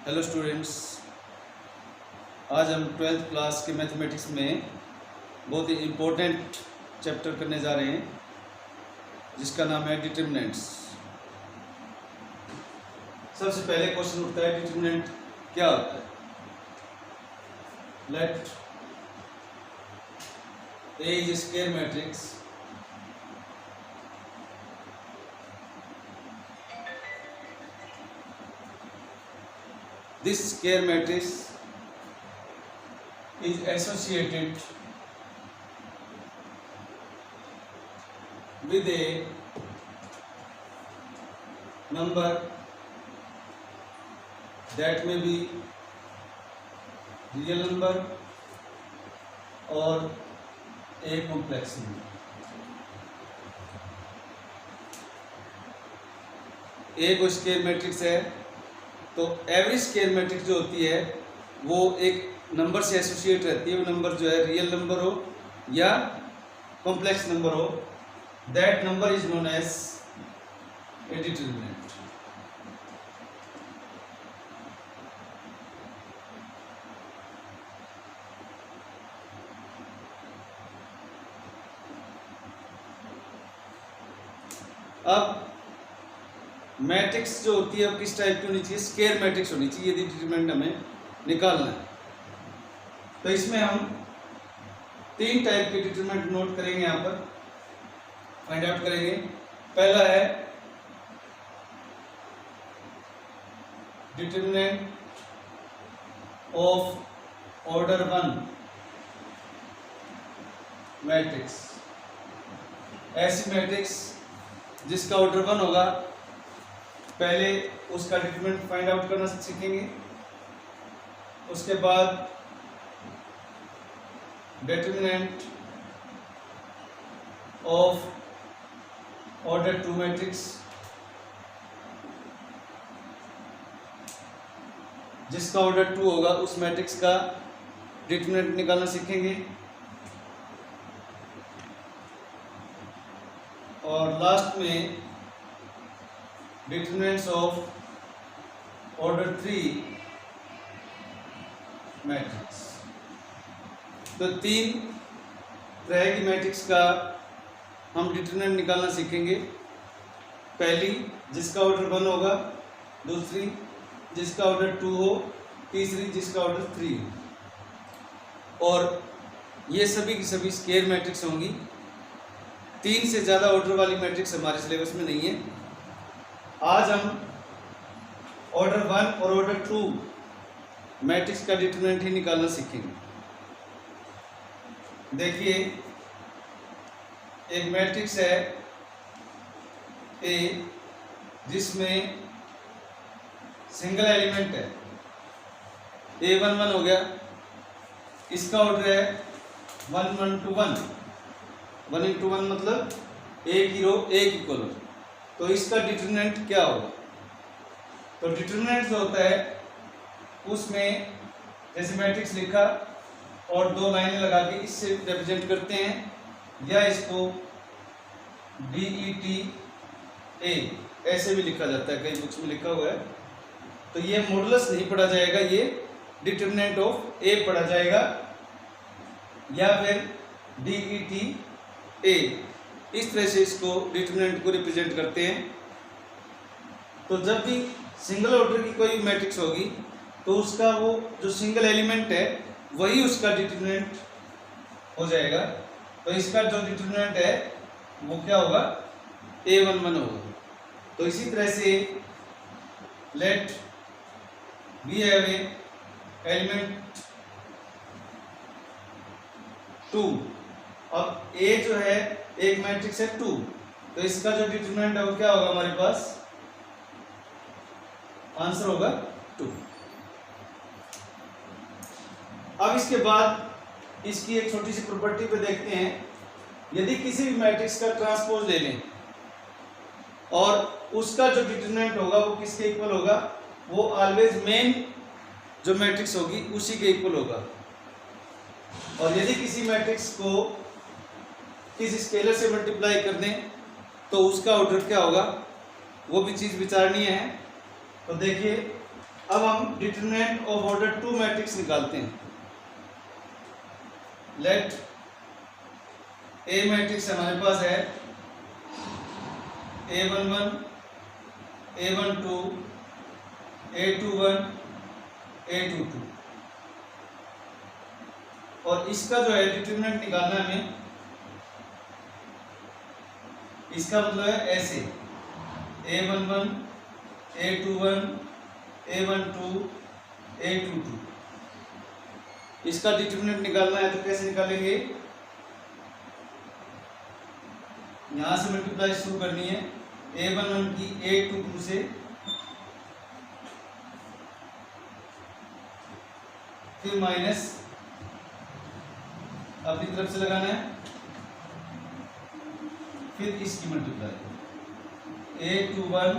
Hello students, आज हम 12th class के मैथमेटिक्स में बहुत ही इम्पोर्टेंट चैप्टर करने जा रहे हैं जिसका नाम है डिटरमिनेंट्स। सबसे पहले क्वेश्चन उठता है डिटरमिनेंट क्या होता है। Let A is square matrix this square matrix is associated with a number that may be real number or a complex number। एक स्क्वायर मैट्रिक्स है तो एवरी स्क्वायर मैट्रिक्स जो होती है वो एक नंबर से एसोसिएट रहती है। वो नंबर जो है रियल नंबर हो या कॉम्प्लेक्स नंबर हो, that number is known as a determinant. अब मैट्रिक्स जो होती है वो किस टाइप की होनी चाहिए? स्क्वायर मैट्रिक्स होनी चाहिए यदि डिटरमिनेंट हमें निकालना है। तो इसमें हम तीन टाइप के डिटरमिनेंट नोट करेंगे, यहाँ पर फाइंड आउट करेंगे। पहला है डिटरमिनेंट ऑफ ऑर्डर 1 मैट्रिक्स। ऐसी मैट्रिक्स जिसका ऑर्डर 1 होगा, पहले उसका डिटरमिनेंट फाइंड आउट करना सीखेंगे। उसके बाद डिटरमिनेंट ऑफ ऑर्डर 2 मैट्रिक्स, जिसका ऑर्डर 2 होगा उस मैट्रिक्स का डिटरमिनेंट निकालना सीखेंगे। और लास्ट में डिटरमिनेंट्स ऑफ ऑर्डर 3 मैट्रिक्स। तो तीन तरह की मैट्रिक्स का हम डिटरमिनेंट निकालना सीखेंगे। पहली जिसका ऑर्डर 1 होगा, दूसरी जिसका ऑर्डर 2 हो, तीसरी जिसका ऑर्डर 3 हो। और ये सभी की सभी स्क्वायर मैट्रिक्स होंगी। 3 से ज़्यादा ऑर्डर वाली मैट्रिक्स हमारे सिलेबस में नहीं है। आज हम ऑर्डर 1 और ऑर्डर 2 मैट्रिक्स का डिटरमिनेंट ही निकालना सीखेंगे। देखिए, एक मैट्रिक्स है ए जिसमें सिंगल एलिमेंट है, A11 हो गया। इसका ऑर्डर है 1 1 2 1, 1 into 1 मतलब एक ही रो एक इक्वल हो। तो इसका डिटरमिनेंट क्या होगा? तो डिटरमिनेंट जो होता है उसमें जैसे मैट्रिक्स लिखा और 2 लाइनें लगा के इससे रिप्रेजेंट करते हैं, या इसको DETA ऐसे भी लिखा जाता है, कई बुक्स में लिखा हुआ है। तो ये मॉडुलस नहीं पढ़ा जाएगा, ये डिटरमिनेंट ऑफ ए पढ़ा जाएगा, या फिर DETA। इस तरह से इसको डिटरमिनेंट को रिप्रेजेंट करते हैं। तो जब भी सिंगल ऑर्डर की कोई मैट्रिक्स होगी तो उसका वो जो सिंगल एलिमेंट है वही उसका डिटरमिनेंट हो जाएगा। तो इसका जो डिटरमिनेंट है वो क्या होगा? A11 होगा। तो इसी तरह से let we have a element 2। अब A जो है एक मैट्रिक्स है 2, तो इसका जो डिटरमिनेंट है वो क्या होगा? हमारे पास आंसर होगा 2। अब इसके बाद इसकी एक छोटी सी प्रॉपर्टी पे देखते हैं। यदि किसी भी मैट्रिक्स का ट्रांसपोज ले लें और उसका जो डिटरमिनेंट होगा वो किसके इक्वल होगा? वो ऑलवेज मेन जो मैट्रिक्स होगी उसी के इक्वल होगा। और यदि किसी मैट्रिक्स को किसी स्केलर से मल्टीप्लाई कर दें तो उसका ऑर्डर क्या होगा? वो भी चीज़ विचारणीय है। तो देखिए, अब हम डिटरमिनेंट ऑफ ऑर्डर 2 मैट्रिक्स निकालते हैं। लेट ए मैट्रिक्स हमारे पास है A11, A12, A21, A22 और इसका जो है डिटरमिनेंट निकालना है हमें। इसका मतलब है ऐसे A11, A21, A12, A22 इसका डिटरमिनेंट निकालना है। तो कैसे निकालेंगे? यहां से मल्टीप्लाई शुरू करनी है A11 की A22 से, फिर माइनस अपनी तरफ से लगाना है, फिर इसकी मल्टीप्लाई A21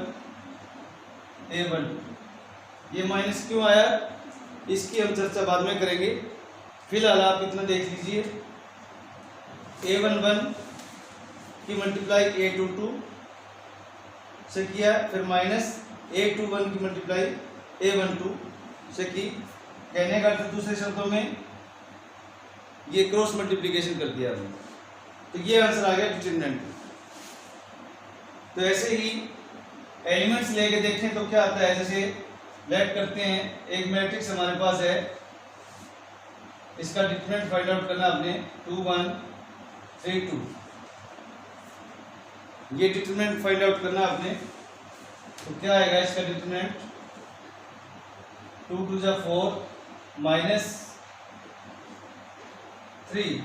A12। ये माइनस क्यों आया इसकी हम चर्चा बाद में करेंगे। फिलहाल आप इतना देख लीजिए, A11 की मल्टीप्लाई A22 से किया, फिर माइनस A21 की मल्टीप्लाई A12 से की। कहने का अर्थ दूसरे शब्दों में ये क्रॉस मल्टीप्लिकेशन कर दिया हमने, तो ये आंसर आ गया डिटरमिनेंट। तो ऐसे ही एलिमेंट्स लेके देखें तो क्या आता है। जैसे लेट करते हैं एक मैट्रिक्स हमारे पास है, इसका डिटरमिनेंट फाइंड आउट करना आपने 2 1 3 2। ये डिटरमिनेंट फाइंड आउट करना आपने, तो क्या आएगा इसका डिटरमिनेंट 2 2 जा 4 माइनस 3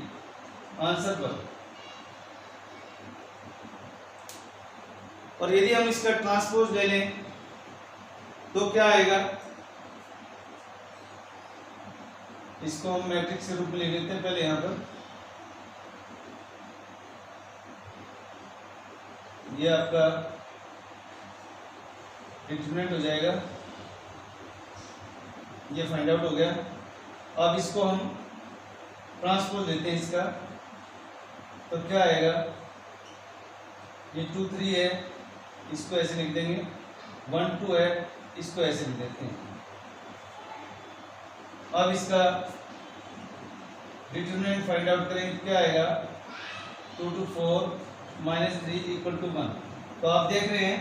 आंसर पर। और यदि हम इसका ट्रांसपोज ले लें तो क्या आएगा? इसको हम मैट्रिक्स के रूप में ले लेते हैं पहले। यहां पर ये आपका डिटरमिनेंट हो जाएगा, ये फाइंड आउट हो गया। अब इसको हम ट्रांसपोज लेते हैं इसका, तो क्या आएगा? ये 2 3 है, इसको ऐसे लिख देंगे, 1 2 है, इसको ऐसे लिख देते हैं। अब इसका डिटरमिनेंट फाइंड आउट करेंगे, क्या आएगा? 2 2 4 माइनस 3 इक्वल टू 1। तो आप देख रहे हैं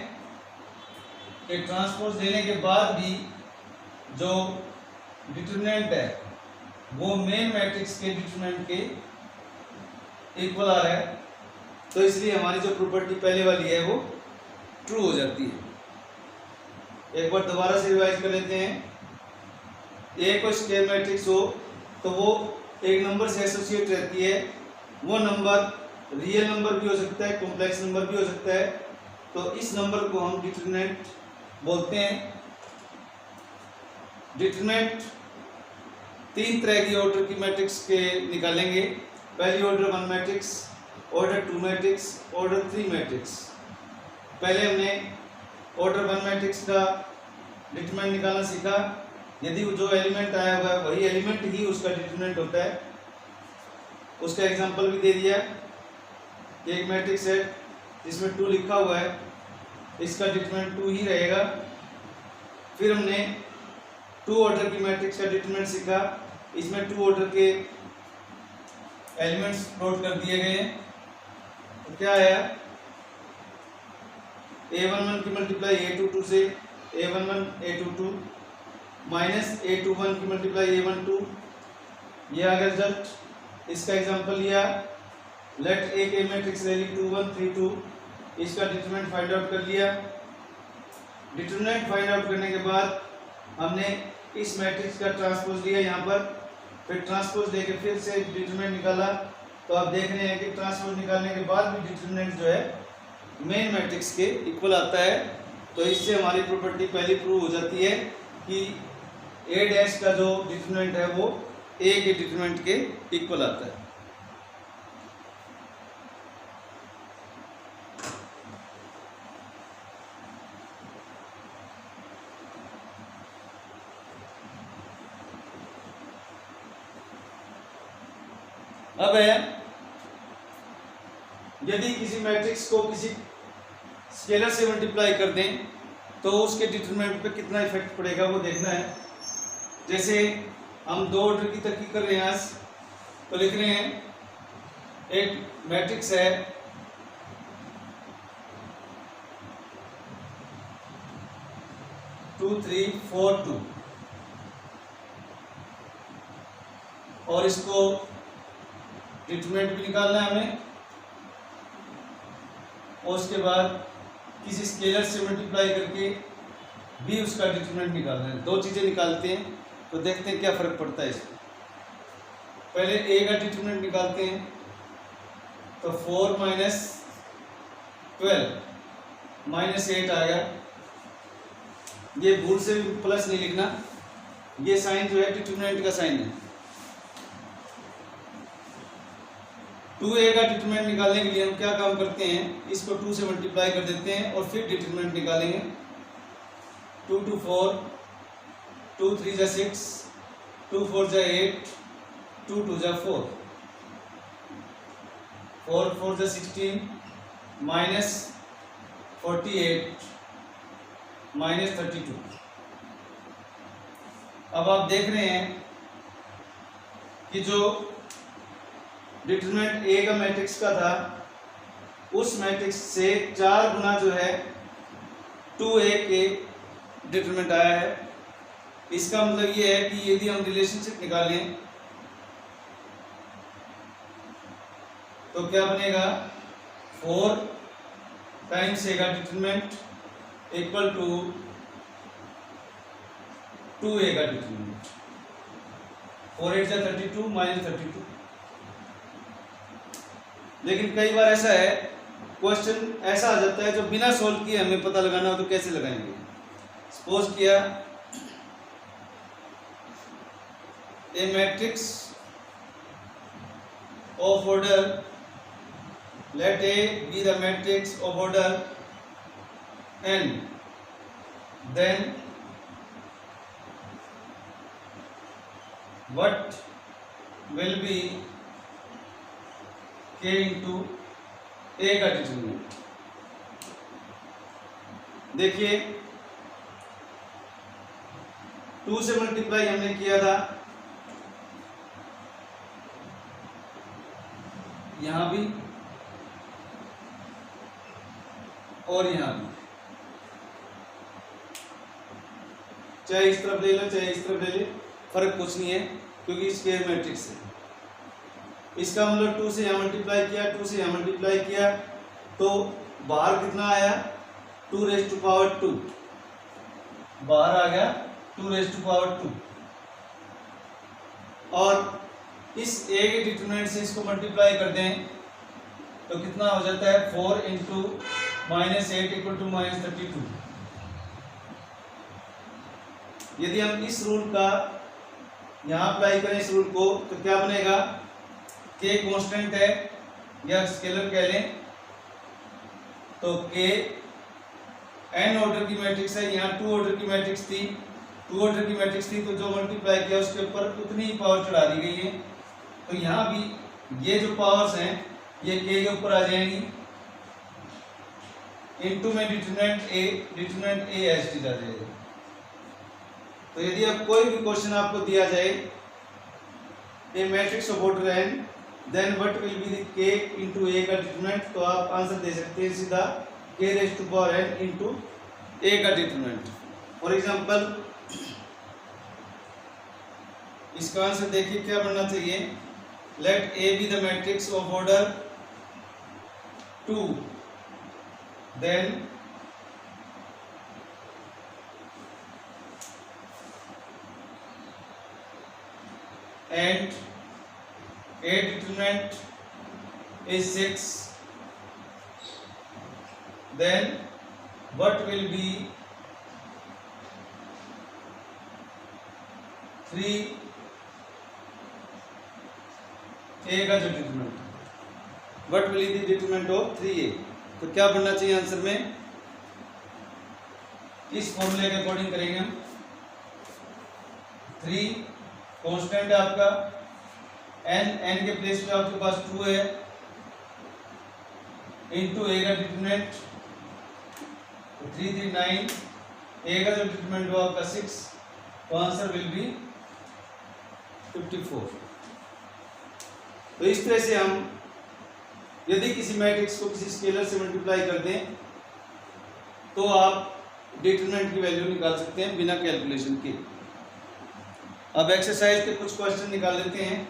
कि ट्रांसपोज लेने के बाद भी जो डिटरमिनेंट है वो मेन मैट्रिक्स के डिटरमिनेंट के इक्वल आ रहा है। तो इसलिए हमारी जो प्रॉपर्टी पहले वाली है वो ट्रू हो जाती है। एक बार दोबारा से रिवाइज कर लेते हैं। ए को स्क्वायर मैट्रिक्स हो तो वो एक नंबर से एसोसिएट रहती है। वो नंबर रियल नंबर भी हो सकता है, कॉम्प्लेक्स नंबर भी हो सकता है। तो इस नंबर को हम डिटरमिनेंट बोलते हैं। डिटरमिनेंट 3 तरह की ऑर्डर की मैट्रिक्स के निकालेंगे। पहली order 1 matrix, order 2 matrix, order 3 matrix. पहले हमने ऑर्डर 1 मैट्रिक्स का डिटरमिनेंट निकालना सीखा। यदि जो एलिमेंट आया हुआ है वही एलिमेंट ही उसका डिटरमिनेंट होता है। उसका एग्जांपल भी दे दिया कि एक मैट्रिक्स है जिसमें 2 लिखा हुआ है, इसका डिटरमिनेंट 2 ही रहेगा। फिर हमने 2 ऑर्डर की मैट्रिक्स का डिटरमिनेंट सीखा। इसमें 2 ऑर्डर के एलिमेंट्स प्लॉट कर दिए गए हैं। तो क्या आया? A11 की मल्टीप्लाई A22 से A11 A22 माइनस A21 की मल्टीप्लाई A12, ये आ गया रिजल्ट। इसका एग्जांपल लिया, लेट एक ए मैट्रिक्स ले ली 2 1 3 2, इसका डिटरमिनेंट फाइंड आउट कर लिया। डिटरमिनेंट फाइंड आउट करने के बाद हमने इस मैट्रिक्स का ट्रांसपोज लिया यहाँ पर, फिर ट्रांसपोज लेके फिर से डिटरमिनेंट निकाला। तो आप देख रहे हैं कि ट्रांसपोज निकालने के बाद भी डिटरमिनेंट जो है मेन मैट्रिक्स के इक्वल आता है। तो इससे हमारी प्रॉपर्टी पहली प्रूव हो जाती है कि ए डैश का जो डिटरमिनेंट है वो ए के डिटरमिनेंट के इक्वल आता है। अब है, यदि किसी मैट्रिक्स को किसी स्केलर से मल्टीप्लाई कर दें तो उसके डिटरमिनेंट पे कितना इफेक्ट पड़ेगा वो देखना है। जैसे हम 2 ऑर्डर की तरक्की कर रहे हैं आज, तो लिख रहे हैं एक मैट्रिक्स है टू 3 4 2 और इसको डिटरमिनेंट भी निकालना है हमें, और उसके बाद किसी स्केलर से मल्टीप्लाई करके भी उसका डिटरमिनेंट निकालना है। 2 चीज़ें निकालते हैं तो देखते हैं क्या फ़र्क पड़ता है इसमें। पहले ए का डिटरमिनेंट निकालते हैं, तो 4 - 12 -8 आ गया। ये भूल से भी प्लस नहीं लिखना, ये साइन जो है डिटरमिनेंट का साइन है। 2a का डिटरमिनेंट निकालने के लिए हम क्या काम करते हैं, इसको 2 से मल्टीप्लाई कर देते हैं और फिर डिटरमिनेंट निकालेंगे। 2 2 4, 2 3 6, 2 4 8, 2 2 4, 4 4 16, -48 -32। अब आप देख रहे हैं कि जो डिटरमिनेंट ए का मैट्रिक्स का था, उस मैट्रिक्स से 4 गुना जो है 2a के डिटरमिनेंट आया है। इसका मतलब ये है कि यदि हम रिलेशनशिप निकालें तो क्या बनेगा, 4 टाइम्स ए का डिटरमिनेंट इक्वल टू 2a का डिटरमिनेंट। 4 8 जा 32 -32। लेकिन कई बार ऐसा है, क्वेश्चन ऐसा आ जाता है जो बिना सोल्व किए हमें पता लगाना हो तो कैसे लगाएंगे। सपोज किया a matrix of order, let a be the matrix of order n, then what will be k into a का डिटरमिनेंट। देखिए 2 से मल्टीप्लाई हमने किया था, यहां भी और यहां भी, चाहे इस तरफ ले लो चाहे इस तरफ ले लो, फर्क कुछ नहीं है क्योंकि स्क्वायर मैट्रिक्स है। इसका मतलब 2 से यहाँ मल्टीप्लाई किया, 2 से यहाँ मल्टीप्लाई किया, तो बाहर कितना आया, 2⁻², बाहर आ गया 2⁻²। और इस a के डिटरमिनेंट से इसको मल्टीप्लाई कर दें तो कितना हो जाता है, 4 × -8 = -32। यदि हम इस रूल का यहाँ अप्लाई करें इस रूल को, तो क्या बनेगा, k कांस्टेंट है या स्केलर कह लें, तो k n ऑर्डर की मैट्रिक्स है, यहाँ 2 ऑर्डर की मैट्रिक्स थी, 2 ऑर्डर की मैट्रिक्स थी, तो जो मल्टीप्लाई किया उसके ऊपर उतनी ही पावर चढ़ा दी गई है। तो यहाँ भी ये जो पावर्स हैं ये k के ऊपर आ जाएंगी, इनटू में डिटरमिनेंट a एज टी आ जाएगा। तो यदि अब कोई भी क्वेश्चन आपको दिया जाए, a matrix of order n, then what will be the k into a का डिटरमिनेंट, तो आप आंसर दे सकते हैं सीधा k⁻n into a का डिटरमिनेंट। फॉर एग्जांपल इसका आंसर देखिए क्या बनना चाहिए, let a be the matrix of order 2, then and a determinant is 6, then what will be 3a का जो determinant, what will be the determinant of 3a। तो क्या बनना चाहिए आंसर में, इस फॉर्मूले के अकॉर्डिंग करेंगे हम। 3 कांस्टेंट है आपका, n के प्लेस पे आपके पास 2 है, इनटू a का डिटरमिनेंट 3 3 9 ए का जो डिटरमिनेंट हुआ आपका 6, तो आंसर विल बी 54। तो इस तरह से हम यदि किसी मैट्रिक्स को किसी स्केलर से मल्टीप्लाई कर दें तो आप डिटरमिनेंट की वैल्यू निकाल सकते हैं बिना कैलकुलेशन के। अब एक्सरसाइज के कुछ क्वेश्चन निकाल लेते हैं।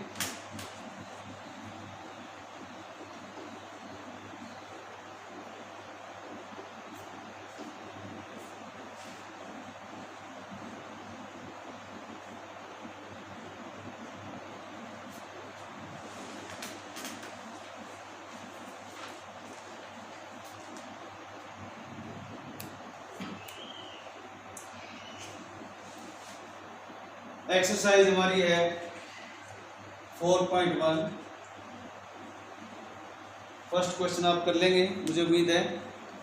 एक्सरसाइज हमारी है 4.1। फर्स्ट क्वेश्चन आप कर लेंगे मुझे उम्मीद है।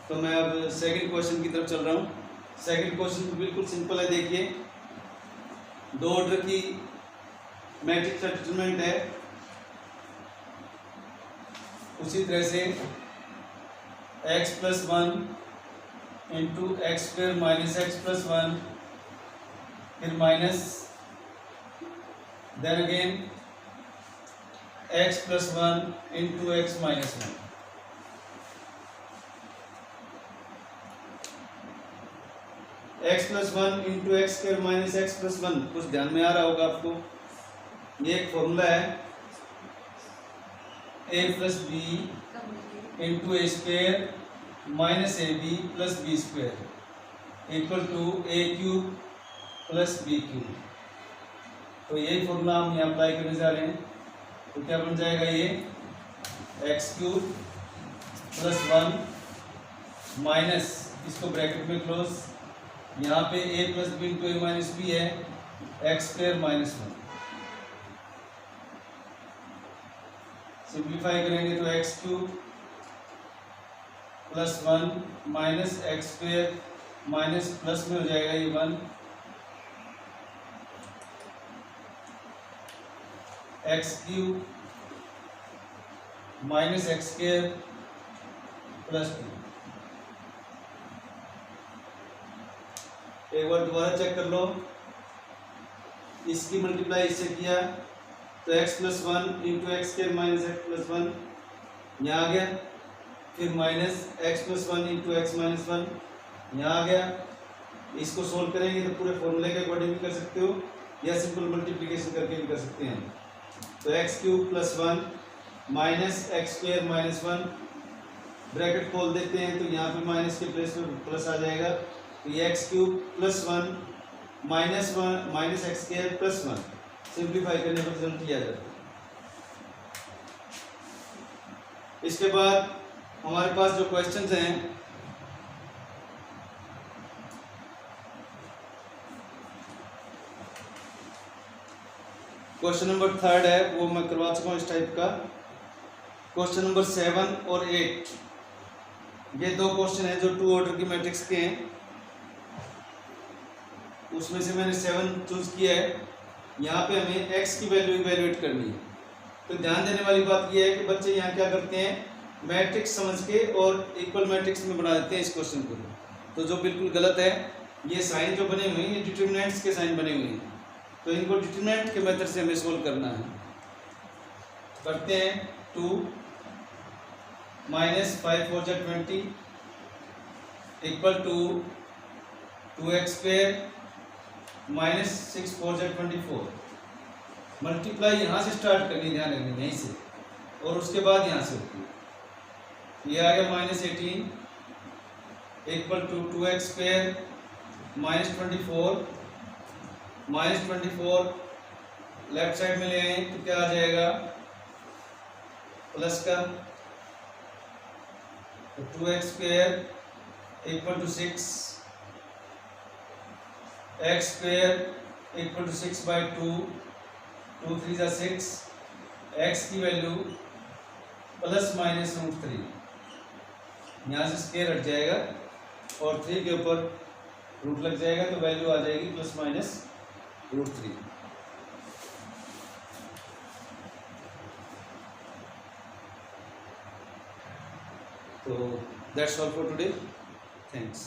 तो मैं अब सेकंड क्वेश्चन की तरफ चल रहा हूँ। सेकंड क्वेश्चन बिल्कुल सिंपल है। देखिए, दो ऑर्डर की मैट्रिक्स का डिटरमिनेंट है, उसी तरह से x+1 into x² minus x+1 फिर minus then again x+1 into x minus 1। x+1 into x² minus x+1 कुछ ध्यान में आ रहा होगा आपको। ये एक फॉर्मूला है a+b into a² minus ab plus b² equal to a³ plus b³। तो यही फॉर्मूला हम यहाँ अप्लाई करने जा रहे हैं। तो क्या बन जाएगा, ये x³ प्लस 1 माइनस, इसको ब्रैकेट में क्लोज, यहाँ पे a plus b into a minus b है, x² माइनस 1। सिंप्लीफाई करेंगे तो x³ plus 1 minus x² minus plus में हो जाएगा ये 1, x³ माइनस x² प्लस 2। एक बार दोबारा चेक कर लो। इसकी मल्टीप्लाई इससे किया तो x+1 into x² minus x+1 यहाँ आ गया, फिर minus x+1 into x minus 1 यहाँ आ गया। इसको सोल्व करेंगे तो पूरे फॉर्मूले के अकॉर्डिंग भी कर सकते हो या सिंपल मल्टीप्लिकेशन करके भी कर सकते हैं। तो x³ plus 1 minus x² minus 1 bracket खोल देते हैं, तो यहाँ पे माइनस के प्लेस में प्लस आ जाएगा। तो ये x³ plus 1 minus x² plus 1 simplify करने पर रिजल्ट आ जाता है। इसके बाद हमारे पास जो क्वेश्चंस हैं, क्वेश्चन नंबर 3 है वो मैं करवा चुका हूँ इस टाइप का। क्वेश्चन नंबर 7 और 8, ये दो क्वेश्चन है जो 2 ऑर्डर की मैट्रिक्स के हैं। उसमें से मैंने 7 चूज किया है। यहाँ पे हमें x की वैल्यू इवैल्यूएट करनी है। तो ध्यान देने वाली बात यह है कि बच्चे यहाँ क्या करते हैं, मैट्रिक्स समझ के और इक्वल मैट्रिक्स में बना देते हैं इस क्वेश्चन को। तो जो बिल्कुल गलत है, ये साइन जो बने हुए हैं ये डिटरमिनेंट्स के साइन बने हुए हैं। तो इनको डिटरमिनेंट के मेथड से हमें सोल्व करना है। करते हैं 2 माइनस 5 4 जा 20 इक्वल टू 2x² माइनस 6 4 जा 24। मल्टीप्लाई यहाँ से स्टार्ट करनी, ध्यान रखनी यहीं से, और उसके बाद यहाँ से होती है। ये आ गया minus 18 equal to 2x² minus 24 minus 24 left side में ले आए तो क्या आ जाएगा, प्लस का। तो 2x² equal to 6 x² equal to 6/2 2 3 जा 6 x की वैल्यू प्लस माइनस √3, यहाँ से स्क्वायर हट जाएगा और 3 के ऊपर रूट लग जाएगा, तो वैल्यू आ जाएगी प्लस माइनस √3। तो that's all for today, thanks.